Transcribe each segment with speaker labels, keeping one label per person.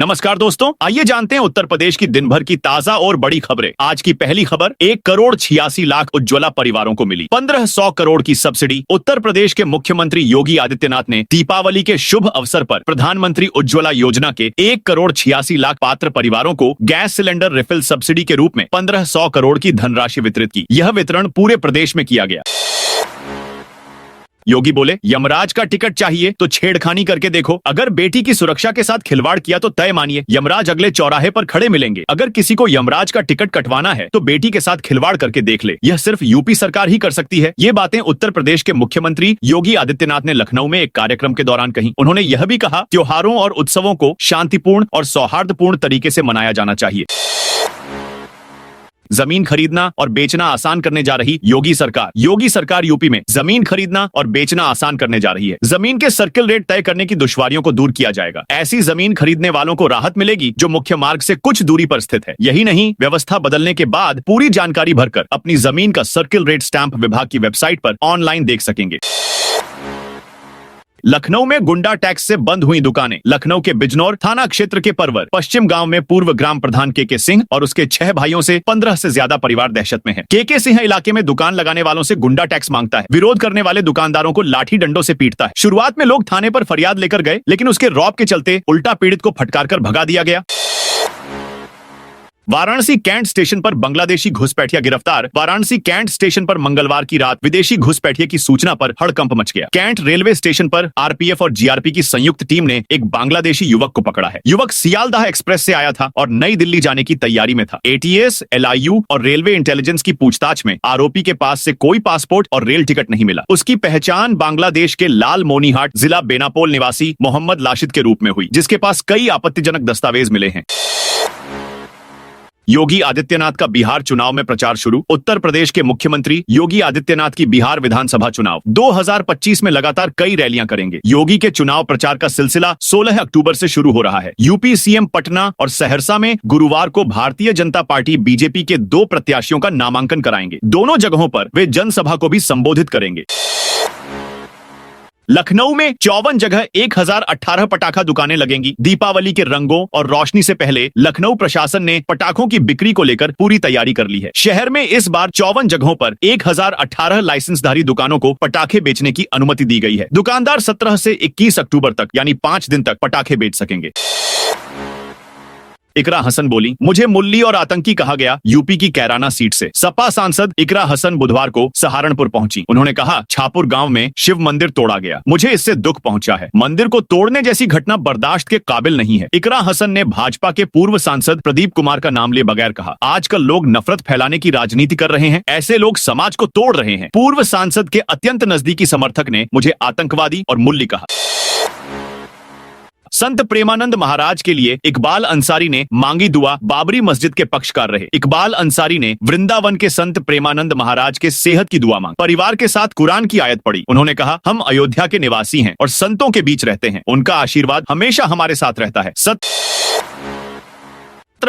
Speaker 1: नमस्कार दोस्तों, आइए जानते हैं उत्तर प्रदेश की दिन भर की ताजा और बड़ी खबरें। आज की पहली खबर 1,86,00,000 उज्ज्वला परिवारों को मिली 1500 करोड़ की सब्सिडी। उत्तर प्रदेश के मुख्यमंत्री योगी आदित्यनाथ ने दीपावली के शुभ अवसर पर प्रधानमंत्री उज्ज्वला योजना के 1,86,00,000 पात्र परिवारों को गैस सिलेंडर रिफिल सब्सिडी के रूप में 1500 करोड़ की धनराशि वितरित की। यह वितरण पूरे प्रदेश में किया गया। योगी बोले, यमराज का टिकट चाहिए तो छेड़खानी करके देखो। अगर बेटी की सुरक्षा के साथ खिलवाड़ किया तो तय मानिए यमराज अगले चौराहे पर खड़े मिलेंगे। अगर किसी को यमराज का टिकट कटवाना है तो बेटी के साथ खिलवाड़ करके देख ले। यह सिर्फ यूपी सरकार ही कर सकती है। ये बातें उत्तर प्रदेश के मुख्यमंत्री योगी आदित्यनाथ ने लखनऊ में एक कार्यक्रम के दौरान कही। उन्होंने यह भी कहा, त्योहारों और उत्सवों को शांतिपूर्ण और सौहार्दपूर्ण तरीके से मनाया जाना चाहिए। जमीन खरीदना और बेचना आसान करने जा रही योगी सरकार यूपी में जमीन खरीदना और बेचना आसान करने जा रही है। जमीन के सर्किल रेट तय करने की दुश्वारियों को दूर किया जाएगा। ऐसी जमीन खरीदने वालों को राहत मिलेगी जो मुख्य मार्ग से कुछ दूरी पर स्थित है। यही नहीं, व्यवस्था बदलने के बाद पूरी जानकारी भरकर अपनी जमीन का सर्किल रेट स्टैंप विभाग की वेबसाइट पर ऑनलाइन देख सकेंगे। लखनऊ में गुंडा टैक्स से बंद हुई दुकानें। लखनऊ के बिजनौर थाना क्षेत्र के परवर पश्चिम गांव में पूर्व ग्राम प्रधान के सिंह और उसके 6 भाइयों से 15 से ज्यादा परिवार दहशत में है। के सिंह इलाके में दुकान लगाने वालों से गुंडा टैक्स मांगता है। विरोध करने वाले दुकानदारों को लाठी डंडों से पीटता है। शुरुआत में लोग थाने पर फरियाद लेकर गए, लेकिन उसके रौब के चलते उल्टा पीड़ित को फटकार कर भगा दिया गया। वाराणसी कैंट स्टेशन पर बांग्लादेशी घुसपैठिया गिरफ्तार। वाराणसी कैंट स्टेशन पर मंगलवार की रात विदेशी घुसपैठिए की सूचना पर हड़कंप मच गया। कैंट रेलवे स्टेशन पर आरपीएफ और जीआरपी की संयुक्त टीम ने एक बांग्लादेशी युवक को पकड़ा है। युवक सियालदाह एक्सप्रेस से आया था और नई दिल्ली जाने की तैयारी में था। एटीएस, एलआईयू और रेलवे इंटेलिजेंस की पूछताछ में आरोपी के पास से कोई पासपोर्ट और रेल टिकट नहीं मिला। उसकी पहचान बांग्लादेश के लाल मोनीहाट जिला बेनापोल निवासी मोहम्मद लाशिद के रूप में हुई, जिसके पास कई आपत्तिजनक दस्तावेज मिले हैं। योगी आदित्यनाथ का बिहार चुनाव में प्रचार शुरू। उत्तर प्रदेश के मुख्यमंत्री योगी आदित्यनाथ की बिहार विधानसभा चुनाव 2025 में लगातार कई रैलियां करेंगे। योगी के चुनाव प्रचार का सिलसिला 16 अक्टूबर से शुरू हो रहा है। यूपी सीएम पटना और सहरसा में गुरुवार को भारतीय जनता पार्टी बीजेपी के 2 प्रत्याशियों का नामांकन कराएंगे। दोनों जगहों पर वे जनसभा को भी संबोधित करेंगे। लखनऊ में 54 जगह 1018 पटाखा दुकानें लगेंगी। दीपावली के रंगों और रोशनी से पहले लखनऊ प्रशासन ने पटाखों की बिक्री को लेकर पूरी तैयारी कर ली है। शहर में इस बार 54 जगहों पर 1018 लाइसेंसधारी दुकानों को पटाखे बेचने की अनुमति दी गई है। दुकानदार 17 से 21 अक्टूबर तक यानी 5 दिन तक पटाखे बेच सकेंगे। इकरा हसन बोली, मुझे मुल्ली और आतंकी कहा गया। यूपी की कैराना सीट से सपा सांसद इकरा हसन बुधवार को सहारनपुर पहुंची। उन्होंने कहा, छापुर गांव में शिव मंदिर तोड़ा गया, मुझे इससे दुख पहुंचा है। मंदिर को तोड़ने जैसी घटना बर्दाश्त के काबिल नहीं है। इकरा हसन ने भाजपा के पूर्व सांसद प्रदीप कुमार का नाम लिए बगैर कहा, आजकल लोग नफरत फैलाने की राजनीति कर रहे हैं, ऐसे लोग समाज को तोड़ रहे हैं। पूर्व सांसद के अत्यंत नजदीकी समर्थक ने मुझे आतंकवादी और मुल्ली कहा। संत प्रेमानंद महाराज के लिए इकबाल अंसारी ने मांगी दुआ। बाबरी मस्जिद के पक्षकार रहे। इकबाल अंसारी ने वृंदावन के संत प्रेमानंद महाराज के सेहत की दुआ मांगी। परिवार के साथ कुरान की आयत पढ़ी। उन्होंने कहा, हम अयोध्या के निवासी हैं और संतों के बीच रहते हैं, उनका आशीर्वाद हमेशा हमारे साथ रहता है। 17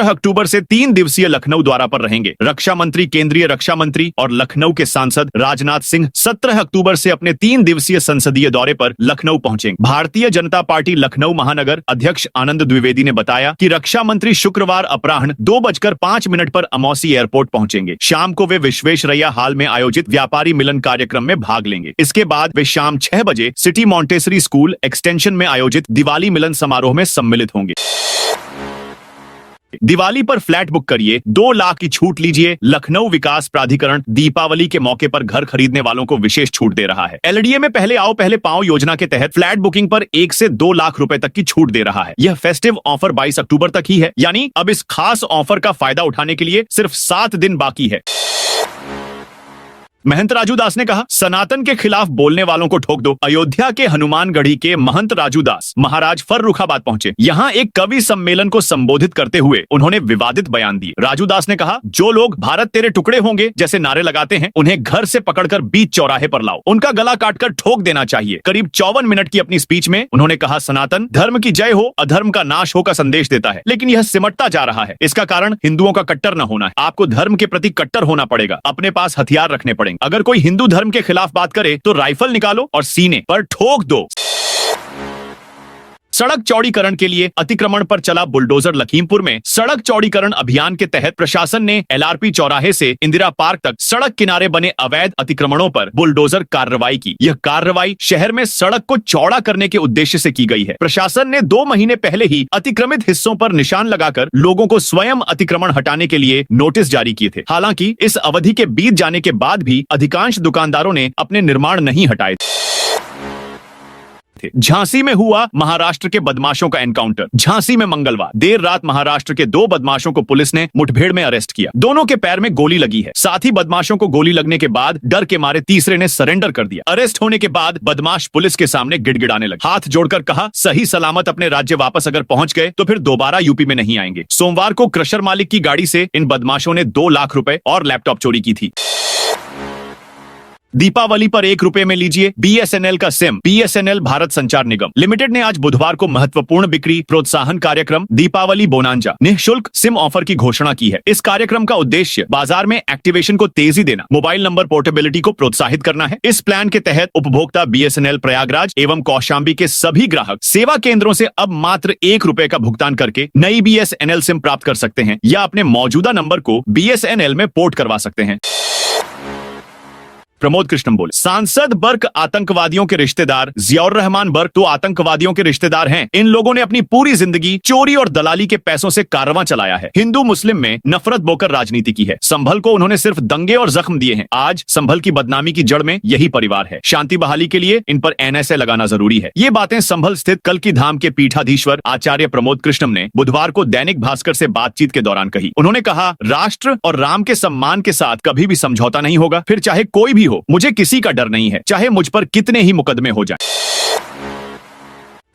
Speaker 1: अक्टूबर से 3 दिवसीय लखनऊ दौरा पर रहेंगे। रक्षा मंत्री, केंद्रीय रक्षा मंत्री और लखनऊ के सांसद राजनाथ सिंह 17 अक्टूबर से अपने 3 दिवसीय संसदीय दौरे पर लखनऊ पहुंचेंगे। भारतीय जनता पार्टी लखनऊ महानगर अध्यक्ष आनंद द्विवेदी ने बताया कि रक्षा मंत्री शुक्रवार अपराह्न 2:05 पर अमौसी एयरपोर्ट पहुंचेंगे। शाम को वे विश्वेश्वरैया हॉल में आयोजित व्यापारी मिलन कार्यक्रम में भाग लेंगे। इसके बाद वे शाम 6 बजे सिटी मॉन्टेसरी स्कूल एक्सटेंशन में आयोजित दिवाली मिलन समारोह में सम्मिलित होंगे। दिवाली पर फ्लैट बुक करिए, 2 लाख की छूट लीजिए। लखनऊ विकास प्राधिकरण दीपावली के मौके पर घर खरीदने वालों को विशेष छूट दे रहा है। एलडीए में पहले आओ पहले पाओ योजना के तहत फ्लैट बुकिंग पर 1 से 2 लाख रुपए तक की छूट दे रहा है। यह फेस्टिव ऑफर 22 अक्टूबर तक ही है, यानी अब इस खास ऑफर का फायदा उठाने के लिए सिर्फ 7 दिन बाकी है। महंत राजू दास ने कहा, सनातन के खिलाफ बोलने वालों को ठोक दो। अयोध्या के हनुमानगढ़ी के महंत राजू दास महाराज फर्रुखाबाद पहुंचे। यहाँ एक कवि सम्मेलन को संबोधित करते हुए उन्होंने विवादित बयान दिए। राजू दास ने कहा, जो लोग भारत तेरे टुकड़े होंगे जैसे नारे लगाते हैं, उन्हें घर से पकड़कर बीच चौराहे पर लाओ, उनका गला काटकर ठोक देना चाहिए। करीब 54 मिनट की अपनी स्पीच में उन्होंने कहा, सनातन धर्म की जय हो, अधर्म का नाश हो का संदेश देता है, लेकिन यह सिमटता जा रहा है। इसका कारण हिंदुओं का कट्टर न होना है। आपको धर्म के प्रति कट्टर होना पड़ेगा, अपने पास हथियार रखने पड़ेंगे। अगर कोई हिंदू धर्म के खिलाफ बात करे तो राइफल निकालो और सीने पर ठोक दो। सड़क चौड़ीकरण के लिए अतिक्रमण पर चला बुलडोजर। लखीमपुर में सड़क चौड़ीकरण अभियान के तहत प्रशासन ने LRP चौराहे से इंदिरा पार्क तक सड़क किनारे बने अवैध अतिक्रमणों पर बुलडोजर कार्रवाई की। यह कार्रवाई शहर में सड़क को चौड़ा करने के उद्देश्य से की गई है। प्रशासन ने 2 महीने पहले ही अतिक्रमित हिस्सों पर निशान लगाकर लोगों को स्वयं अतिक्रमण हटाने के लिए नोटिस जारी किए थे। हालांकि इस अवधि के बीत जाने के बाद भी अधिकांश दुकानदारों ने अपने निर्माण नहीं हटाए थे। झांसी में हुआ महाराष्ट्र के बदमाशों का एनकाउंटर। झांसी में मंगलवार देर रात महाराष्ट्र के 2 बदमाशों को पुलिस ने मुठभेड़ में अरेस्ट किया। दोनों के पैर में गोली लगी है। साथ ही बदमाशों को गोली लगने के बाद डर के मारे तीसरे ने सरेंडर कर दिया। अरेस्ट होने के बाद बदमाश पुलिस के सामने गिड़गिड़ाने लगे। हाथ जोड़कर कहा, सही सलामत अपने राज्य वापस अगर पहुंच गए तो फिर दोबारा यूपी में नहीं आएंगे। सोमवार को क्रशर मालिक की गाड़ी से इन बदमाशों ने 2 लाख रुपए और लैपटॉप चोरी की थी। दीपावली पर 1 रुपए में लीजिए BSNL का सिम। BSNL भारत संचार निगम लिमिटेड ने आज बुधवार को महत्वपूर्ण बिक्री प्रोत्साहन कार्यक्रम दीपावली बोनांजा निःशुल्क सिम ऑफर की घोषणा की है। इस कार्यक्रम का उद्देश्य बाजार में एक्टिवेशन को तेजी देना, मोबाइल नंबर पोर्टेबिलिटी को प्रोत्साहित करना है। इस प्लान के तहत उपभोक्ता BSNL प्रयागराज एवं कौशाम्बी के सभी ग्राहक सेवा केंद्रों से अब मात्र 1 रुपए का भुगतान करके नई BSNL सिम प्राप्त कर सकते हैं या अपने मौजूदा नंबर को BSNL में पोर्ट करवा सकते हैं। प्रमोद कृष्णम बोले, सांसद बर्क आतंकवादियों के रिश्तेदार। जियाउर रहमान बर्क तो आतंकवादियों के रिश्तेदार हैं। इन लोगों ने अपनी पूरी जिंदगी चोरी और दलाली के पैसों से कारवां चलाया है। हिंदू मुस्लिम में नफरत बोकर राजनीति की है। संभल को उन्होंने सिर्फ दंगे और जख्म दिए हैं। आज संभल की बदनामी की जड़ में यही परिवार है। शांति बहाली के लिए इन पर NSA लगाना जरूरी है। ये बातें संभल स्थित कल्की धाम के पीठाधीश्वर आचार्य प्रमोद कृष्णम ने बुधवार को दैनिक भास्कर से बातचीत के दौरान कही। उन्होंने कहा, राष्ट्र और राम के सम्मान के साथ कभी भी समझौता नहीं होगा, फिर चाहे कोई भी हो। मुझे किसी का डर नहीं है, चाहे मुझ पर कितने ही मुकदमे हो जाएं।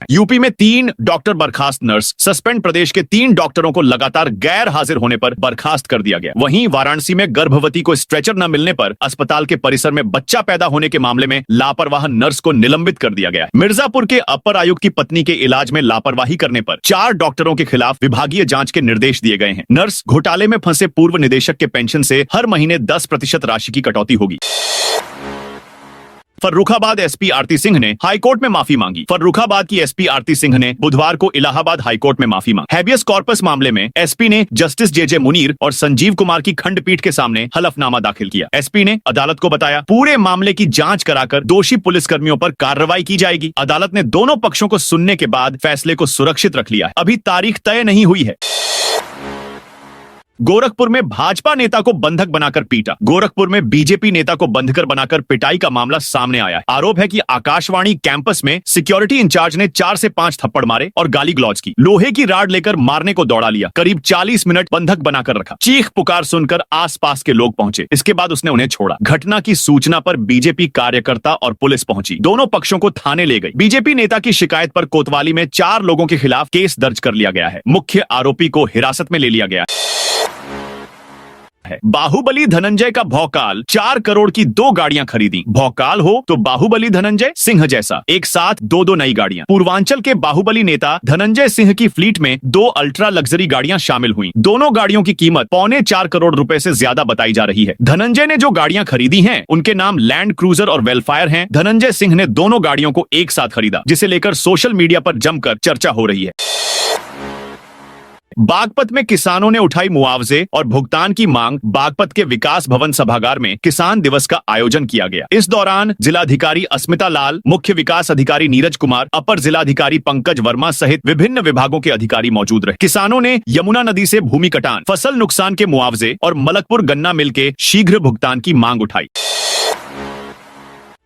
Speaker 1: यूपी में 3 डॉक्टर बर्खास्त। Nurse suspend. प्रदेश के 3 डॉक्टरों को लगातार गैर हाजिर होने पर बर्खास्त कर दिया गया। वहीं वाराणसी में गर्भवती को स्ट्रेचर न मिलने पर अस्पताल के परिसर में बच्चा पैदा होने के मामले में लापरवाह नर्स को निलंबित कर दिया गया। मिर्जापुर के अपर आयुक्त की पत्नी के इलाज में लापरवाही करने पर 4 डॉक्टरों के खिलाफ विभागीय जांच के निर्देश दिए गए हैं। नर्स घोटाले में फंसे पूर्व निदेशक के पेंशन से हर महीने 10% राशि की कटौती होगी। फर्रुखाबाद SP आरती सिंह ने हाईकोर्ट में माफी मांगी। फर्रुखाबाद की SP आरती सिंह ने बुधवार को इलाहाबाद हाईकोर्ट में माफी मांगी। हैबियस कॉर्पस मामले में SP ने जस्टिस JJ मुनीर और संजीव कुमार की खंडपीठ के सामने हलफनामा दाखिल किया। SP ने अदालत को बताया, पूरे मामले की जांच कराकर दोषी पुलिसकर्मियों पर कार्रवाई की जाएगी। अदालत ने दोनों पक्षों को सुनने के बाद फैसले को सुरक्षित रख लिया है। अभी तारीख तय नहीं हुई है। गोरखपुर में भाजपा नेता को बंधक बनाकर पीटा। गोरखपुर में BJP नेता को बंधकर बनाकर पिटाई का मामला सामने आया है। आरोप है कि आकाशवाणी कैंपस में सिक्योरिटी इंचार्ज ने 4 से 5 थप्पड़ मारे और गाली गलौज की। लोहे की राड लेकर मारने को दौड़ा लिया। करीब 40 मिनट बंधक बनाकर रखा। चीख पुकार सुनकर आसपास के लोग पहुंचे। इसके बाद उसने उन्हें छोड़ा। घटना की सूचना पर BJP कार्यकर्ता और पुलिस पहुंची। दोनों पक्षों को थाने ले गई। BJP नेता की शिकायत पर कोतवाली में 4 लोगों के खिलाफ केस दर्ज कर लिया गया है। मुख्य आरोपी को हिरासत में ले लिया गया है। बाहुबली धनंजय का भौकाल। 4 करोड़ की 2 गाड़ियां खरीदी। भौकाल हो तो बाहुबली धनंजय सिंह जैसा, एक साथ 2 नई गाड़ियां। पूर्वांचल के बाहुबली नेता धनंजय सिंह की फ्लीट में 2 अल्ट्रा लग्जरी गाड़ियां शामिल हुई। दोनों गाड़ियों की कीमत 3.25 करोड़ रुपए से ज्यादा बताई जा रही है। धनंजय ने जो गाड़ियां खरीदी हैं उनके नाम लैंड क्रूजर और वेलफायर हैं। धनंजय सिंह ने दोनों गाड़ियों को एक साथ खरीदा, जिसे लेकर सोशल मीडिया पर जमकर चर्चा हो रही है। बागपत में किसानों ने उठाई मुआवजे और भुगतान की मांग। बागपत के विकास भवन सभागार में किसान दिवस का आयोजन किया गया। इस दौरान जिलाधिकारी अस्मिता लाल, मुख्य विकास अधिकारी नीरज कुमार, अपर जिलाधिकारी पंकज वर्मा सहित विभिन्न विभागों के अधिकारी मौजूद रहे। किसानों ने यमुना नदी से भूमि कटान, फसल नुकसान के मुआवजे और मलकपुर गन्ना मिल के शीघ्र भुगतान की मांग उठाई।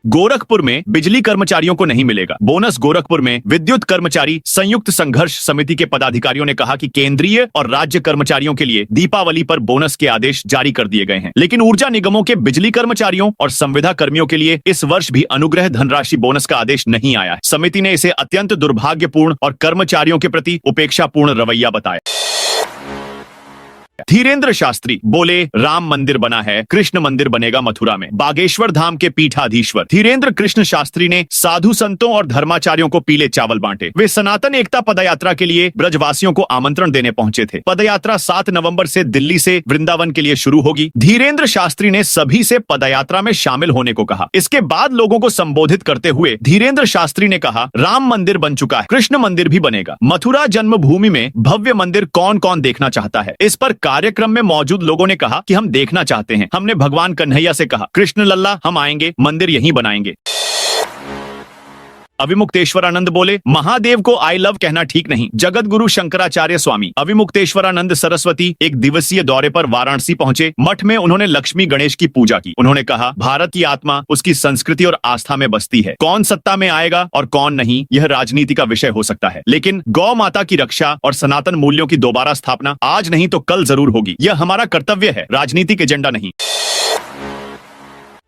Speaker 1: गोरखपुर में बिजली कर्मचारियों को नहीं मिलेगा बोनस। गोरखपुर में विद्युत कर्मचारी संयुक्त संघर्ष समिति के पदाधिकारियों ने कहा कि केंद्रीय और राज्य कर्मचारियों के लिए दीपावली पर बोनस के आदेश जारी कर दिए गए हैं, लेकिन ऊर्जा निगमों के बिजली कर्मचारियों और संविदा कर्मियों के लिए इस वर्ष भी अनुग्रह धनराशि बोनस का आदेश नहीं आया है। समिति ने इसे अत्यंत दुर्भाग्यपूर्ण और कर्मचारियों के प्रति उपेक्षापूर्ण रवैया बताया। धीरेन्द्र शास्त्री बोले, राम मंदिर बना है, कृष्ण मंदिर बनेगा मथुरा में। बागेश्वर धाम के पीठाधीश्वर धीरेन्द्र कृष्ण शास्त्री ने साधु संतों और धर्माचार्यों को पीले चावल बांटे। वे सनातन एकता पदयात्रा के लिए ब्रजवासियों को आमंत्रण देने पहुंचे थे। पदयात्रा 7 नवंबर से दिल्ली से वृंदावन के लिए शुरू होगी। धीरेन्द्र शास्त्री ने सभी से पदयात्रा में शामिल होने को कहा। इसके बाद लोगों को संबोधित करते हुए धीरेन्द्र शास्त्री ने कहा, राम मंदिर बन चुका है, कृष्ण मंदिर भी बनेगा। मथुरा जन्मभूमि में भव्य मंदिर कौन कौन देखना चाहता है? इस पर कार्यक्रम में मौजूद लोगों ने कहा कि हम देखना चाहते हैं। हमने भगवान कन्हैया से कहा, कृष्ण लल्ला हम आएंगे, मंदिर यहीं बनाएंगे। अविमुक्तेश्वरानंद बोले, महादेव को आई लव कहना ठीक नहीं। जगत गुरु शंकराचार्य स्वामी अविमुक्तेश्वरानंद सरस्वती एक दिवसीय दौरे पर वाराणसी पहुंचे। मठ में उन्होंने लक्ष्मी गणेश की पूजा की। उन्होंने कहा, भारत की आत्मा उसकी संस्कृति और आस्था में बसती है। कौन सत्ता में आएगा और कौन नहीं, यह राजनीति का विषय हो सकता है, लेकिन गौ माता की रक्षा और सनातन मूल्यों की दोबारा स्थापना आज नहीं तो कल जरूर होगी। यह हमारा कर्तव्य है, राजनीतिक एजेंडा नहीं।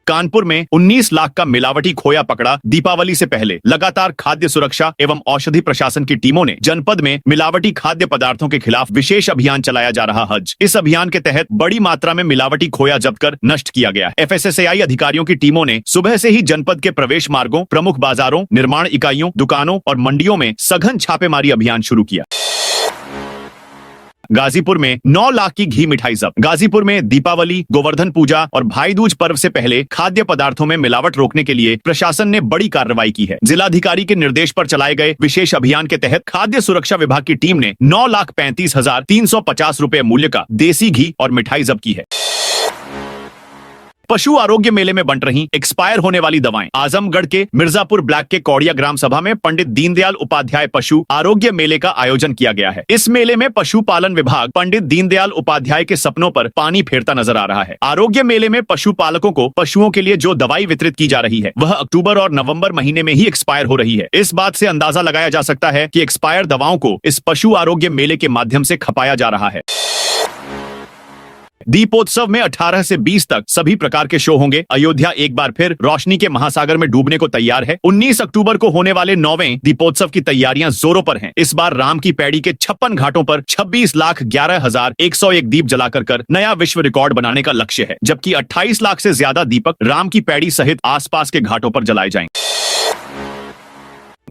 Speaker 1: कानपुर में 19 लाख का मिलावटी खोया पकड़ा। दीपावली से पहले लगातार खाद्य सुरक्षा एवं औषधि प्रशासन की टीमों ने जनपद में मिलावटी खाद्य पदार्थों के खिलाफ विशेष अभियान चलाया जा रहा है। इस अभियान के तहत बड़ी मात्रा में मिलावटी खोया जब्त कर नष्ट किया गया। FSSAI अधिकारियों की टीमों ने सुबह से ही जनपद के प्रवेश मार्गों, प्रमुख बाजारों, निर्माण इकाइयों, दुकानों और मंडियों में सघन छापेमारी अभियान शुरू किया। गाजीपुर में 9 लाख की घी मिठाई जब्त। गाजीपुर में दीपावली, गोवर्धन पूजा और भाई दूज पर्व से पहले खाद्य पदार्थों में मिलावट रोकने के लिए प्रशासन ने बड़ी कार्रवाई की है। जिलाधिकारी के निर्देश पर चलाए गए विशेष अभियान के तहत खाद्य सुरक्षा विभाग की टीम ने 9,35,350 रुपए मूल्य का देसी घी और मिठाई जब्त की है। पशु आरोग्य मेले में बंट रही एक्सपायर होने वाली दवाएं। आजमगढ़ के मिर्जापुर ब्लॉक के कौड़िया ग्राम सभा में पंडित दीनदयाल उपाध्याय पशु आरोग्य मेले का आयोजन किया गया है। इस मेले में पशुपालन विभाग पंडित दीनदयाल उपाध्याय के सपनों पर पानी फेरता नजर आ रहा है। आरोग्य मेले में पशुपालकों को पशुओं के लिए जो दवाई वितरित की जा रही है वह अक्टूबर और नवंबर महीने में ही एक्सपायर हो रही है। इस बात से अंदाजा लगाया जा सकता है कि एक्सपायर दवाओं को इस पशु आरोग्य मेले के माध्यम से खपाया जा रहा है। दीपोत्सव में 18 से 20 तक सभी प्रकार के शो होंगे। अयोध्या एक बार फिर रोशनी के महासागर में डूबने को तैयार है। 19 अक्टूबर को होने वाले 9वें दीपोत्सव की तैयारियां जोरों पर हैं। इस बार राम की पैड़ी के 56 घाटों पर 26,11,101 दीप जलाकर कर नया विश्व रिकॉर्ड बनाने का लक्ष्य है, जबकि 28 लाख से ज्यादा दीपक राम की पैड़ी सहित आसपास के घाटों पर जलाए जाएंगे।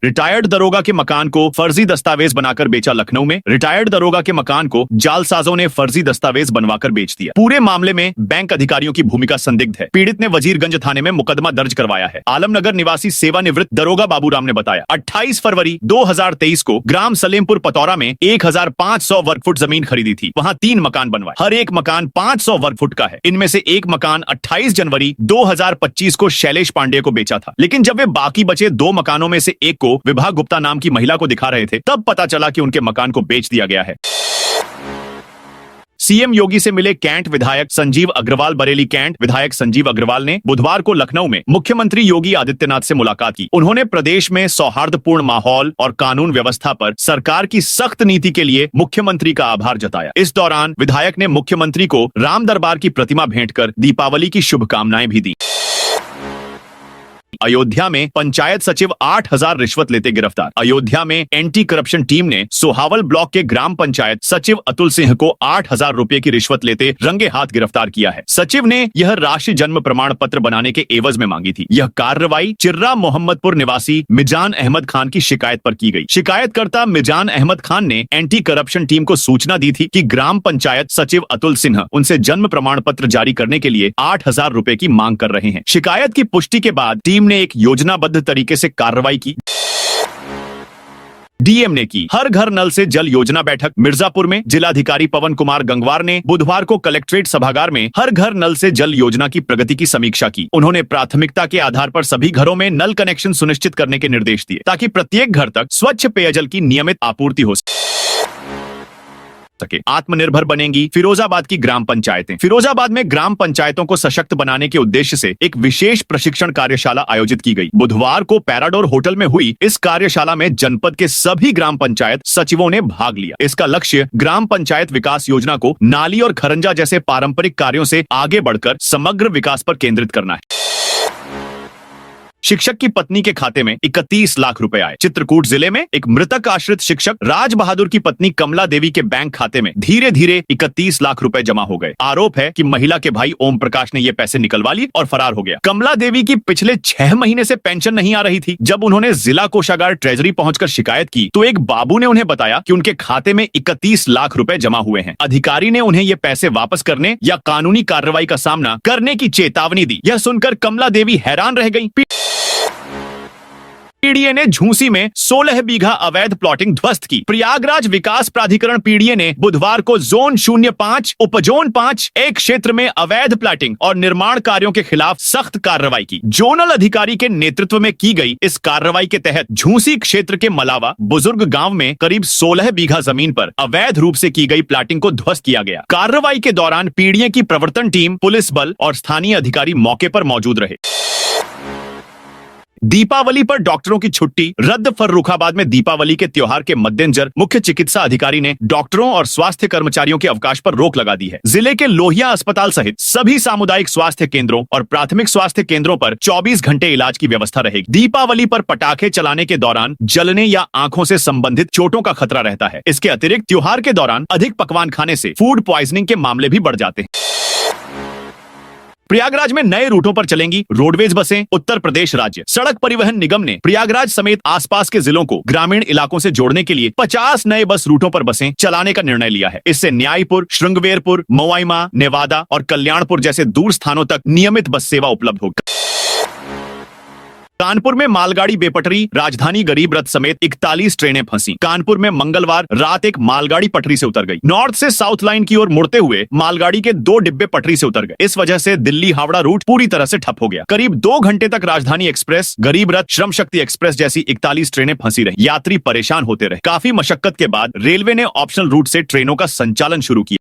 Speaker 1: रिटायर्ड दरोगा के मकान को फर्जी दस्तावेज बनाकर बेचा। लखनऊ में रिटायर्ड दरोगा के मकान को जालसाजों ने फर्जी दस्तावेज बनवाकर बेच दिया। पूरे मामले में बैंक अधिकारियों की भूमिका संदिग्ध है। पीड़ित ने वजीरगंज थाने में मुकदमा दर्ज करवाया है। आलमनगर निवासी सेवानिवृत्त दरोगा बाबूराम ने बताया, 28 फरवरी 2023 को ग्राम सलेमपुर पतौरा में 1500 वर्ग फुट जमीन खरीदी थी। वहाँ 3 मकान बनवाए। हर एक मकान 500 वर्ग फुट का है। इनमें से एक मकान 28 जनवरी 2025 को शैलेश पांडे को बेचा था, लेकिन जब वे बाकी बचे 2 मकानों में से एक को विभाग गुप्ता नाम की महिला को दिखा रहे थे, तब पता चला कि उनके मकान को बेच दिया गया है। सीएम योगी से मिले कैंट विधायक संजीव अग्रवाल। बरेली कैंट विधायक संजीव अग्रवाल ने बुधवार को लखनऊ में मुख्यमंत्री योगी आदित्यनाथ से मुलाकात की। उन्होंने प्रदेश में सौहार्दपूर्ण माहौल और कानून व्यवस्था पर सरकार की सख्त नीति के लिए मुख्यमंत्री का आभार जताया। इस दौरान विधायक ने मुख्यमंत्री को राम दरबार की प्रतिमा भेंट कर दीपावली की शुभकामनाएं भी दी। अयोध्या में पंचायत सचिव 8,000 रिश्वत लेते गिरफ्तार। अयोध्या में एंटी करप्शन टीम ने सोहावल ब्लॉक के ग्राम पंचायत सचिव अतुल सिंह को 8,000 रुपए की रिश्वत लेते रंगे हाथ गिरफ्तार किया है। सचिव ने यह राशि जन्म प्रमाण पत्र बनाने के एवज में मांगी थी। यह कार्रवाई चिर्रा मोहम्मदपुर निवासी मिजान अहमद खान की शिकायत पर की गई। शिकायतकर्ता मिजान अहमद खान ने एंटी करप्शन टीम को सूचना दी थी कि ग्राम पंचायत सचिव अतुल सिन्हा उनसे जन्म प्रमाण पत्र जारी करने के लिए 8,000 रुपए की मांग कर रहे हैं। शिकायत की पुष्टि के बाद टीम ने एक योजनाबद्ध तरीके से कार्रवाई की। डीएम ने की हर घर नल से जल योजना बैठक। मिर्जापुर में जिलाधिकारी पवन कुमार गंगवार ने बुधवार को कलेक्ट्रेट सभागार में हर घर नल से जल योजना की प्रगति की समीक्षा की। उन्होंने प्राथमिकता के आधार पर सभी घरों में नल कनेक्शन सुनिश्चित करने के निर्देश दिए, ताकि प्रत्येक घर तक स्वच्छ पेयजल की नियमित आपूर्ति हो सके। आत्मनिर्भर बनेंगी फिरोजाबाद की ग्राम पंचायतें। फिरोजाबाद में ग्राम पंचायतों को सशक्त बनाने के उद्देश्य से एक विशेष प्रशिक्षण कार्यशाला आयोजित की गई। बुधवार को पैराडोर होटल में हुई इस कार्यशाला में जनपद के सभी ग्राम पंचायत सचिवों ने भाग लिया। इसका लक्ष्य ग्राम पंचायत विकास योजना को नाली और खरंजा जैसे पारंपरिक कार्यों से आगे बढ़कर समग्र विकास पर केंद्रित करना है। शिक्षक की पत्नी के खाते में 31 लाख रुपए आए। चित्रकूट जिले में एक मृतक आश्रित शिक्षक राज बहादुर की पत्नी कमला देवी के बैंक खाते में धीरे धीरे 31 लाख रुपए जमा हो गए। आरोप है कि महिला के भाई ओम प्रकाश ने ये पैसे निकलवा ली और फरार हो गया। कमला देवी की पिछले 6 महीने से पेंशन नहीं आ रही थी। जब उन्होंने जिला कोषागार ट्रेजरी पहुंचकर शिकायत की तो एक बाबू ने उन्हें बताया कि उनके खाते में 31 लाख रुपए जमा हुए हैं। अधिकारी ने उन्हें ये पैसे वापस करने या कानूनी कार्रवाई का सामना करने की चेतावनी दी। यह सुनकर कमला देवी हैरान रह गई। पीडीए ने झूंसी में 16 बीघा अवैध प्लॉटिंग ध्वस्त की। प्रयागराज विकास प्राधिकरण पीडीए ने बुधवार को जोन 05, उपजोन 5 एक क्षेत्र में अवैध प्लॉटिंग और निर्माण कार्यों के खिलाफ सख्त कार्रवाई की। जोनल अधिकारी के नेतृत्व में की गई इस कार्रवाई के तहत झूंसी क्षेत्र के मलावा बुजुर्ग गांव में करीब 16 बीघा जमीन पर अवैध रूप से की गई प्लॉटिंग को ध्वस्त किया गया। कार्रवाई के दौरान पीडीए की प्रवर्तन टीम, पुलिस बल और स्थानीय अधिकारी मौके पर मौजूद रहे। दीपावली पर डॉक्टरों की छुट्टी रद्द। फर्रुखाबाद में दीपावली के त्योहार के मद्देनजर मुख्य चिकित्सा अधिकारी ने डॉक्टरों और स्वास्थ्य कर्मचारियों के अवकाश पर रोक लगा दी है। जिले के लोहिया अस्पताल सहित सभी सामुदायिक स्वास्थ्य केंद्रों और प्राथमिक स्वास्थ्य केंद्रों पर 24 घंटे इलाज की व्यवस्था रहेगी। दीपावली पर पटाखे चलाने के दौरान जलने या आंखों से संबंधित चोटों का खतरा रहता है। इसके अतिरिक्त त्योहार के दौरान अधिक पकवान खाने से फूड प्वाइजनिंग के मामले भी बढ़ जाते हैं। प्रयागराज में नए रूटों पर चलेंगी रोडवेज बसें। उत्तर प्रदेश राज्य सड़क परिवहन निगम ने प्रयागराज समेत आसपास के जिलों को ग्रामीण इलाकों से जोड़ने के लिए 50 नए बस रूटों पर बसें चलाने का निर्णय लिया है। इससे न्यायपुर, श्रृंगवेरपुर, मोवाईमा, नेवादा और कल्याणपुर जैसे दूर स्थानों तक नियमित बस सेवा उपलब्ध होगी। कानपुर में मालगाड़ी बेपटरी, राजधानी गरीब रथ समेत 41 ट्रेनें फंसी। कानपुर में मंगलवार रात एक मालगाड़ी पटरी से उतर गई। नॉर्थ से साउथ लाइन की ओर मुड़ते हुए मालगाड़ी के 2 डिब्बे पटरी से उतर गए। इस वजह से दिल्ली हावड़ा रूट पूरी तरह से ठप हो गया। करीब 2 घंटे तक राजधानी एक्सप्रेस, गरीब रथ, श्रम शक्ति एक्सप्रेस जैसी 41 ट्रेनें फंसी रही। यात्री परेशान होते रहे। काफी मशक्कत के बाद रेलवे ने ऑप्शनल रूट से ट्रेनों का संचालन शुरू किया।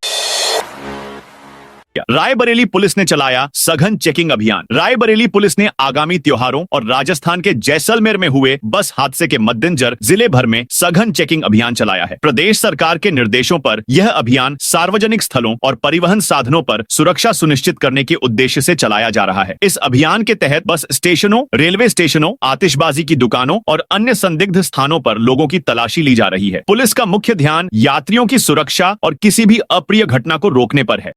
Speaker 1: रायबरेली पुलिस ने चलाया सघन चेकिंग अभियान। रायबरेली पुलिस ने आगामी त्योहारों और राजस्थान के जैसलमेर में हुए बस हादसे के मद्देनजर जिले भर में सघन चेकिंग अभियान चलाया है। प्रदेश सरकार के निर्देशों पर यह अभियान सार्वजनिक स्थलों और परिवहन साधनों पर सुरक्षा सुनिश्चित करने के उद्देश्य से चलाया जा रहा है। इस अभियान के तहत बस स्टेशनों, रेलवे स्टेशनों, आतिशबाजी की दुकानों और अन्य संदिग्ध स्थानों पर लोगों की तलाशी ली जा रही है। पुलिस का मुख्य ध्यान यात्रियों की सुरक्षा और किसी भी अप्रिय घटना को रोकने पर है।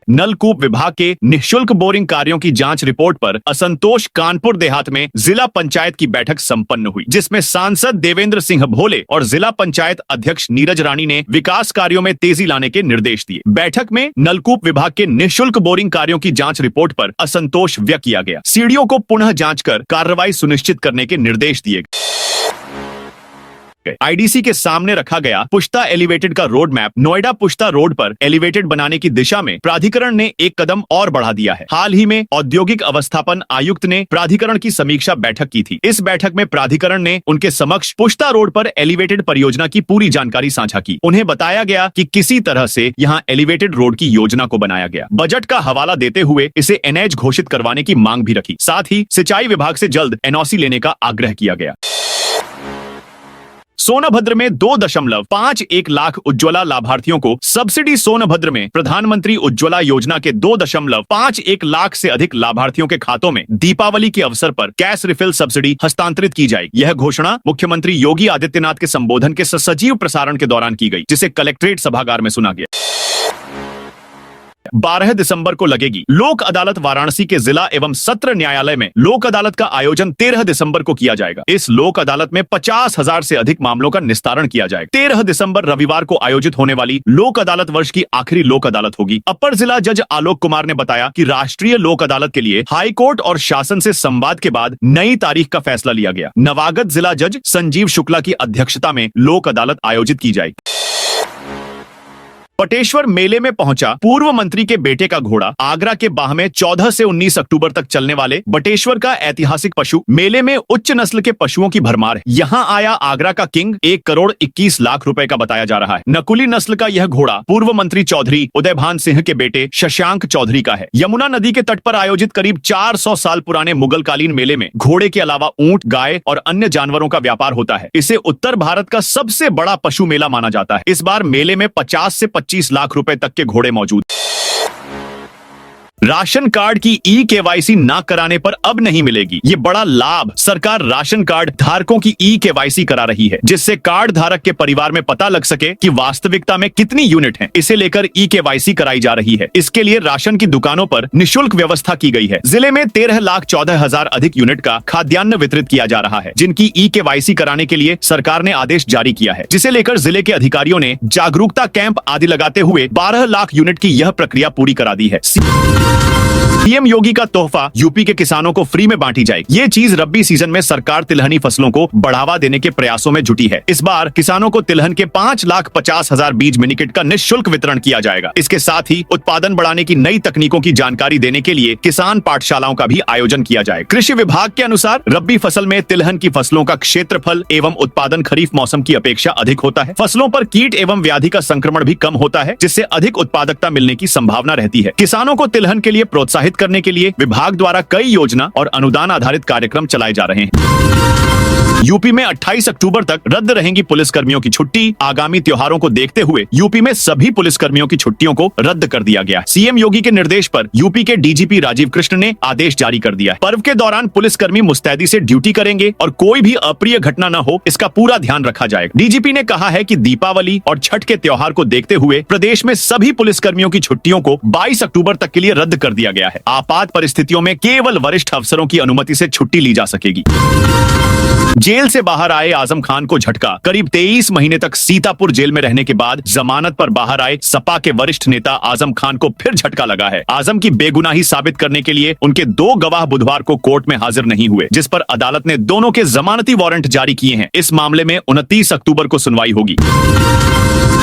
Speaker 1: नलकूप विभाग के निःशुल्क बोरिंग कार्यों की जांच रिपोर्ट पर असंतोष। कानपुर देहात में जिला पंचायत की बैठक संपन्न हुई, जिसमें सांसद देवेंद्र सिंह भोले और जिला पंचायत अध्यक्ष नीरज रानी ने विकास कार्यों में तेजी लाने के निर्देश दिए। बैठक में नलकूप विभाग के निःशुल्क बोरिंग कार्यों की जांच रिपोर्ट पर असंतोष व्यक्त किया गया। सीडीओ को पुनः जांच कर कार्रवाई सुनिश्चित करने के निर्देश दिए गए। आईडीसी के सामने रखा गया पुश्ता एलिवेटेड का रोड मैप। नोएडा पुश्ता रोड पर एलिवेटेड बनाने की दिशा में प्राधिकरण ने एक कदम और बढ़ा दिया है। हाल ही में औद्योगिक अवस्थापन आयुक्त ने प्राधिकरण की समीक्षा बैठक की थी। इस बैठक में प्राधिकरण ने उनके समक्ष पुश्ता रोड पर एलिवेटेड परियोजना की पूरी जानकारी साझा की। उन्हें बताया गया कि किसी तरह से यहां एलिवेटेड रोड की योजना को बनाया गया। बजट का हवाला देते हुए इसे एनएच घोषित करवाने की मांग भी रखी। साथ ही सिंचाई विभाग से जल्द एनओसी लेने का आग्रह किया गया। सोनभद्र में 2.51 लाख उज्ज्वला लाभार्थियों को सब्सिडी। सोनभद्र में प्रधानमंत्री उज्ज्वला योजना के 2.51 लाख से अधिक लाभार्थियों के खातों में दीपावली के अवसर पर कैश रिफिल सब्सिडी हस्तांतरित की जाएगी। यह घोषणा मुख्यमंत्री योगी आदित्यनाथ के संबोधन के सजीव प्रसारण के दौरान की गई, जिसे कलेक्ट्रेट सभागार में सुना गया। 12 दिसंबर को लगेगी लोक अदालत। वाराणसी के जिला एवं सत्र न्यायालय में लोक अदालत का आयोजन 13 दिसंबर को किया जाएगा। इस लोक अदालत में 50,000 से अधिक मामलों का निस्तारण किया जाएगा। 13 दिसंबर रविवार को आयोजित होने वाली लोक अदालत वर्ष की आखिरी लोक अदालत होगी। अपर जिला जज आलोक कुमार ने बताया कि राष्ट्रीय लोक अदालत के लिए हाई कोर्ट और शासन से संवाद के बाद नई तारीख का फैसला लिया गया। नवागत जिला जज संजीव शुक्ला की अध्यक्षता में लोक अदालत आयोजित की जाएगी। बटेश्वर मेले में पहुंचा पूर्व मंत्री के बेटे का घोड़ा। आगरा के बाह में 14 से 19 अक्टूबर तक चलने वाले बटेश्वर का ऐतिहासिक पशु मेले में उच्च नस्ल के पशुओं की भरमार है। यहां आया आगरा का किंग 1 करोड़ 21 लाख रुपए का बताया जा रहा है। नकुली नस्ल का यह घोड़ा पूर्व मंत्री चौधरी उदयभान सिंह के बेटे शशांक चौधरी का है। यमुना नदी के तट पर आयोजित करीब 400 साल पुराने मुगलकालीन मेले में घोड़े के अलावा ऊंट, गाय और अन्य जानवरों का व्यापार होता है। इसे उत्तर भारत का सबसे बड़ा पशु मेला माना जाता है। इस बार मेले में 50 से 25 लाख रुपए तक के घोड़े मौजूद। राशन कार्ड की ई-केवाईसी ना कराने पर अब नहीं मिलेगी ये बड़ा लाभ। सरकार राशन कार्ड धारकों की ई-केवाईसी करा रही है, जिससे कार्ड धारक के परिवार में पता लग सके कि वास्तविकता में कितनी यूनिट हैं। इसे लेकर ई-केवाईसी कराई जा रही है। इसके लिए राशन की दुकानों पर निःशुल्क व्यवस्था की गई है। जिले में 13,14,000 अधिक यूनिट का खाद्यान्न वितरित किया जा रहा है, जिनकी ई-केवाईसी कराने के लिए सरकार ने आदेश जारी किया है, जिसे लेकर जिले के अधिकारियों ने जागरूकता कैंप आदि लगाते हुए 12 लाख यूनिट की यह प्रक्रिया पूरी करा दी है। पीएम योगी का तोहफा यूपी के किसानों को फ्री में बांटी जाएगी। ये चीज रब्बी सीजन में सरकार तिलहनी फसलों को बढ़ावा देने के प्रयासों में जुटी है। इस बार किसानों को तिलहन के 5,50,000 बीज मिनीकिट का निःशुल्क वितरण किया जाएगा। इसके साथ ही उत्पादन बढ़ाने की नई तकनीकों की जानकारी देने के लिए किसान पाठशालाओं का भी आयोजन किया जाएगा। कृषि विभाग के अनुसार रब्बी फसल में तिलहन की फसलों का क्षेत्रफल एवं उत्पादन खरीफ मौसम की अपेक्षा अधिक होता है। फसलों पर कीट एवं व्याधि का संक्रमण भी कम होता है, जिससे अधिक उत्पादकता मिलने की संभावना रहती है। किसानों को तिलहन के लिए प्रोत्साहित करने के लिए विभाग द्वारा कई योजना और अनुदान आधारित कार्यक्रम चलाए जा रहे हैं। यूपी में 28 अक्टूबर तक रद्द रहेंगी पुलिसकर्मियों की छुट्टी। आगामी त्योहारों को देखते हुए यूपी में सभी पुलिसकर्मियों की छुट्टियों को रद्द कर दिया गया। सीएम योगी के निर्देश पर यूपी के डीजीपी राजीव कृष्ण ने आदेश जारी कर दिया है। पर्व के दौरान पुलिसकर्मी मुस्तैदी से ड्यूटी करेंगे और कोई भी अप्रिय घटना न हो, इसका पूरा ध्यान रखा जाएगा। डीजीपी ने कहा है कि दीपावली और छठ के त्योहार को देखते हुए प्रदेश में सभी पुलिसकर्मियों की छुट्टियों को 22 अक्टूबर तक के लिए रद्द कर दिया गया है। आपात परिस्थितियों में केवल वरिष्ठ अफसरों की अनुमति से छुट्टी ली जा सकेगी। जेल से बाहर आए आजम खान को झटका। करीब 23 महीने तक सीतापुर जेल में रहने के बाद जमानत पर बाहर आए सपा के वरिष्ठ नेता आजम खान को फिर झटका लगा है। आजम की बेगुनाही साबित करने के लिए उनके 2 गवाह बुधवार को कोर्ट में हाजिर नहीं हुए, जिस पर अदालत ने दोनों के जमानती वारंट जारी किए हैं। इस मामले में 29 अक्टूबर को सुनवाई होगी।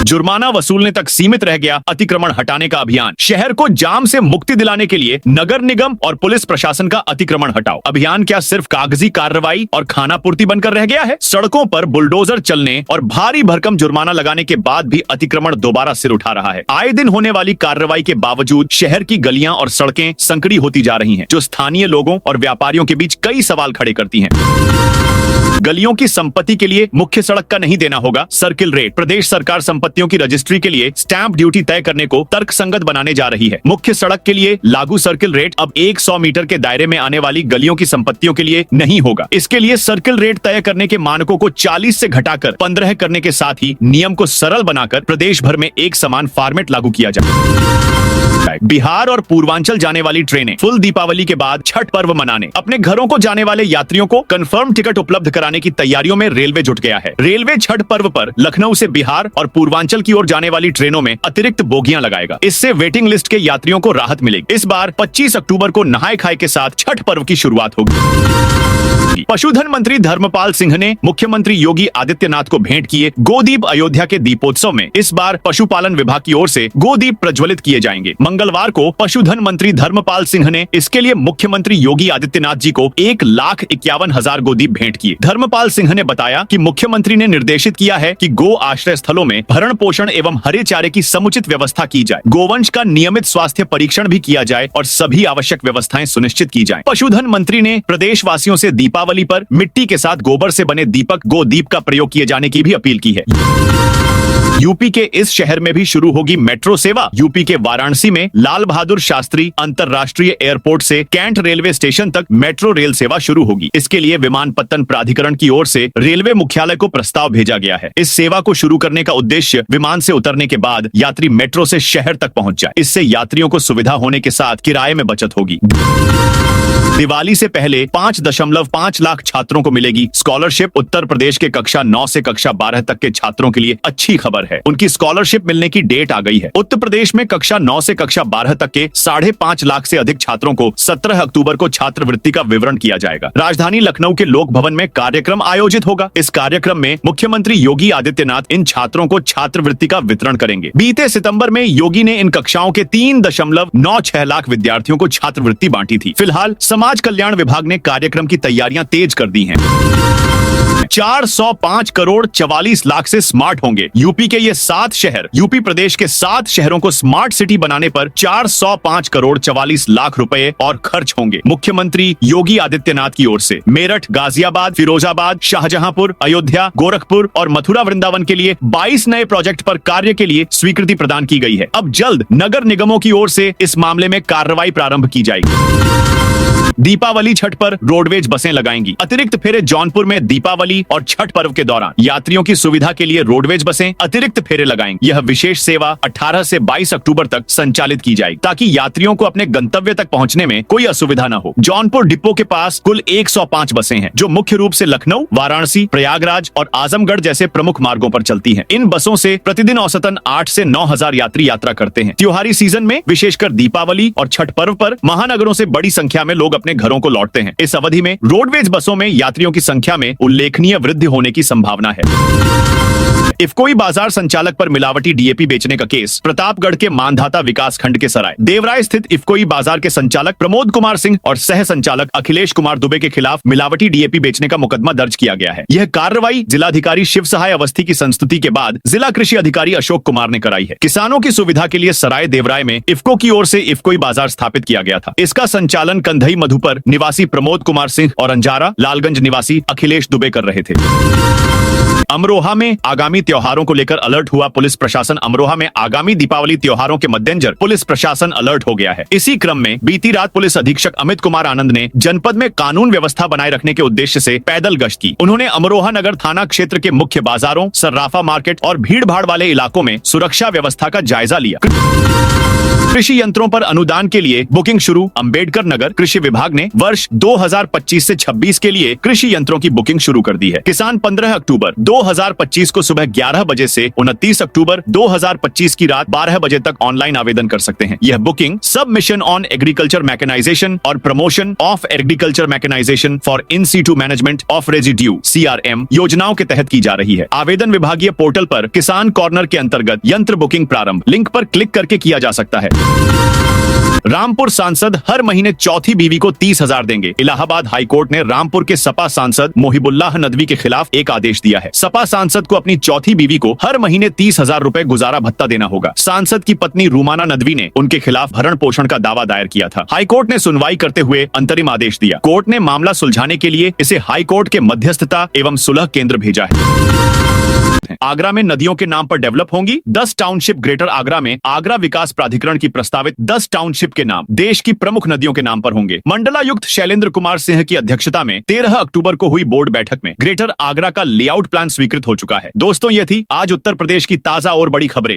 Speaker 1: जुर्माना वसूलने तक सीमित रह गया अतिक्रमण हटाने का अभियान। शहर को जाम से मुक्ति दिलाने के लिए नगर निगम और पुलिस प्रशासन का अतिक्रमण हटाओ अभियान क्या सिर्फ कागजी कार्रवाई और खानापूर्ति बनकर रह गया है? सड़कों पर बुलडोजर चलने और भारी भरकम जुर्माना लगाने के बाद भी अतिक्रमण दोबारा सिर उठा रहा है। आए दिन होने वाली कार्रवाई के बावजूद शहर की गलियां और सड़कें संकरी होती जा रही हैं, जो स्थानीय लोगों और व्यापारियों के बीच कई सवाल खड़े करती हैं। गलियों की संपत्ति के लिए मुख्य सड़क का नहीं देना होगा सर्किल रेट। प्रदेश सरकार संपत्तियों की रजिस्ट्री के लिए स्टैंप ड्यूटी तय करने को तर्कसंगत बनाने जा रही है। मुख्य सड़क के लिए लागू सर्किल रेट अब 100 मीटर के दायरे में आने वाली गलियों की संपत्तियों के लिए नहीं होगा। इसके लिए सर्किल रेट तय करने के मानकों को 40 से घटाकर 15 करने के साथ ही नियम को सरल बनाकर प्रदेश भर में एक समान फॉर्मेट लागू किया जाए। बिहार और पूर्वांचल जाने वाली ट्रेनें फुल दीपावली के बाद छठ पर्व मनाने अपने घरों को जाने वाले यात्रियों को कंफर्म टिकट उपलब्ध कराने की तैयारियों में रेलवे जुट गया है। रेलवे छठ पर्व पर लखनऊ से बिहार और पूर्वांचल की ओर जाने वाली ट्रेनों में अतिरिक्त बोगियां लगाएगा। इससे वेटिंग लिस्ट के यात्रियों को राहत मिलेगी। इस बार 25 अक्टूबर को नहाय खाए के साथ छठ पर्व की शुरुआत होगी। पशुधन मंत्री धर्मपाल सिंह ने मुख्यमंत्री योगी आदित्यनाथ को भेंट किए गोदीप अयोध्या के दीपोत्सव में। इस बार पशुपालन विभाग की ओर से गोदीप प्रज्वलित किए जाएंगे। मंगलवार को पशुधन मंत्री धर्मपाल सिंह ने इसके लिए मुख्यमंत्री योगी आदित्यनाथ जी को 1,51,000 गोदीप भेंट किए। धर्मपाल सिंह ने बताया कि मुख्यमंत्री ने निर्देशित किया है कि गो आश्रय स्थलों में भरण पोषण एवं हरे चारे की समुचित व्यवस्था की जाए, गोवंश का नियमित स्वास्थ्य परीक्षण भी किया जाए और सभी आवश्यक व्यवस्थाएं सुनिश्चित की जाए। पशुधन मंत्री ने प्रदेशवासियों से दीपावली पर मिट्टी के साथ गोबर से बने दीपक गोदीप का प्रयोग किए जाने की भी अपील की है। यूपी के इस शहर में भी शुरू होगी मेट्रो सेवा। यूपी के वाराणसी में लाल बहादुर शास्त्री अंतर्राष्ट्रीय एयरपोर्ट से कैंट रेलवे स्टेशन तक मेट्रो रेल सेवा शुरू होगी। इसके लिए विमानपत्तन प्राधिकरण की ओर से रेलवे मुख्यालय को प्रस्ताव भेजा गया है। इस सेवा को शुरू करने का उद्देश्य विमान से उतरने के बाद यात्री मेट्रो से शहर तक पहुंच जाए। इससे यात्रियों को सुविधा होने के साथ किराए में बचत होगी। दिवाली से पहले 5.5 लाख छात्रों को मिलेगी स्कॉलरशिप। उत्तर प्रदेश के कक्षा 9 से कक्षा 12 तक के छात्रों के लिए अच्छी खबर है, उनकी स्कॉलरशिप मिलने की डेट आ गई है। उत्तर प्रदेश में कक्षा 9 से कक्षा 12 तक के 5.5 लाख से अधिक छात्रों को 17 अक्टूबर को छात्रवृत्ति का विवरण किया जाएगा। राजधानी लखनऊ के लोक भवन में कार्यक्रम आयोजित होगा। इस कार्यक्रम में मुख्यमंत्री योगी आदित्यनाथ इन छात्रों को छात्रवृत्ति का वितरण करेंगे। बीते सितंबर में योगी ने इन कक्षाओं के 3.96 लाख विद्यार्थियों को छात्रवृत्ति बांटी थी। फिलहाल समाज कल्याण विभाग ने कार्यक्रम की तैयारियां तेज कर दी हैं। 405 करोड़ 44 लाख से स्मार्ट होंगे। यूपी के ये 7 शहर, यूपी प्रदेश के 7 शहरों को स्मार्ट सिटी बनाने पर 405 करोड़ 44 लाख रुपए और खर्च होंगे। मुख्यमंत्री योगी आदित्यनाथ की ओर से मेरठ, गाजियाबाद, फिरोजाबाद, शाहजहांपुर, अयोध्या, गोरखपुर और मथुरा वृंदावन के लिए 22 नए प्रोजेक्ट पर कार्य के लिए स्वीकृति प्रदान की गई है। अब जल्द नगर निगमों की ओर से इस मामले में कार्रवाई प्रारंभ की जाएगी। दीपावली छठ पर रोडवेज बसें लगाएंगी। अतिरिक्त फेरे जौनपुर में दीपावली और छठ पर्व के दौरान यात्रियों की सुविधा के लिए रोडवेज बसें अतिरिक्त फेरे लगाएंगी। यह विशेष सेवा 18 से 22 अक्टूबर तक संचालित की जाएगी ताकि यात्रियों को अपने गंतव्य तक पहुंचने में कोई असुविधा न हो। जौनपुर डिपो के पास कुल 105 बसें हैं जो मुख्य रूप से लखनऊ, वाराणसी, प्रयागराज और आजमगढ़ जैसे प्रमुख मार्गों पर चलती हैं। इन बसों से प्रतिदिन औसतन 8 से 9 हजार यात्री यात्रा करते हैं। त्योहारी सीजन में विशेषकर दीपावली और छठ पर्व पर महानगरों से बड़ी संख्या में लोग अपने घरों को लौटते हैं। इस अवधि में रोडवेज बसों में यात्रियों की संख्या में उल्लेखनीय वृद्धि होने की संभावना है। इफ्कोई बाजार संचालक पर मिलावटी डीएपी बेचने का केस प्रतापगढ़ के मानधाता विकास खंड के सराय देवराय स्थित इफ्कोई बाजार के संचालक प्रमोद कुमार सिंह और सह संचालक अखिलेश कुमार दुबे के खिलाफ मिलावटी डीएपी बेचने का मुकदमा दर्ज किया गया है। यह कार्रवाई जिलाधिकारी शिव सहाय अवस्थी की संस्तुति के बाद जिला कृषि अधिकारी अशोक कुमार ने कराई है। किसानों की सुविधा के लिए सराय देवराय में इफ्को की ओर से इफ्कोई बाजार स्थापित किया गया था। इसका संचालन कंधई मधुपर निवासी प्रमोद कुमार सिंह और अंजारा लालगंज निवासी अखिलेश दुबे कर रहे थे। अमरोहा में आगामी त्योहारों को लेकर अलर्ट हुआ पुलिस प्रशासन। अमरोहा में आगामी दीपावली त्योहारों के मद्देनजर पुलिस प्रशासन अलर्ट हो गया है। इसी क्रम में बीती रात पुलिस अधीक्षक अमित कुमार आनंद ने जनपद में कानून व्यवस्था बनाए रखने के उद्देश्य से पैदल गश्त की। उन्होंने अमरोहा नगर थाना क्षेत्र के मुख्य बाजारों, सर्राफा मार्केट और भीड़ भाड़ वाले इलाकों में सुरक्षा व्यवस्था का जायजा लिया। कृषि यंत्रों पर अनुदान के लिए बुकिंग शुरू। अंबेडकर नगर कृषि विभाग ने वर्ष 2025 से 26 के लिए कृषि यंत्रों की बुकिंग शुरू कर दी है। किसान 15 अक्टूबर 2025 को सुबह 11 बजे से 29 अक्टूबर 2025 की रात 12 बजे तक ऑनलाइन आवेदन कर सकते हैं। यह booking submission on agriculture mechanisation और promotion of agriculture mechanisation for in situ management of residue (CRM) योजनाओं के तहत की जा रही है। आवेदन विभागीय पोर्टल पर किसान कॉर्नर के अंतर्गत यंत्र बुकिंग प्रारंभ लिंक पर क्लिक करके किया जा सकता है। रामपुर सांसद हर महीने चौथी बीवी को 30,000 देंगे। इलाहाबाद हाईकोर्ट ने रामपुर के सपा सांसद मोहिबुल्लाह नदवी के खिलाफ एक आदेश दिया है। सपा सांसद को अपनी चौथी बीवी को हर महीने 30,000 रुपए गुजारा भत्ता देना होगा। सांसद की पत्नी रूमाना नदवी ने उनके खिलाफ भरण पोषण का दावा दायर किया था। हाईकोर्ट ने सुनवाई करते हुए अंतरिम आदेश दिया। कोर्ट ने मामला सुलझाने के लिए इसे हाईकोर्ट के मध्यस्थता एवं सुलह केंद्र भेजा है। आगरा में नदियों के नाम पर डेवलप होंगी 10 टाउनशिप। ग्रेटर आगरा में आगरा विकास प्राधिकरण की प्रस्तावित 10 टाउनशिप के नाम देश की प्रमुख नदियों के नाम पर होंगे। मंडलायुक्त शैलेंद्र कुमार सिंह की अध्यक्षता में 13 अक्टूबर को हुई बोर्ड बैठक में ग्रेटर आगरा का लेआउट प्लान स्वीकृत हो चुका है। दोस्तों, ये थी आज उत्तर प्रदेश की ताजा और बड़ी खबरें।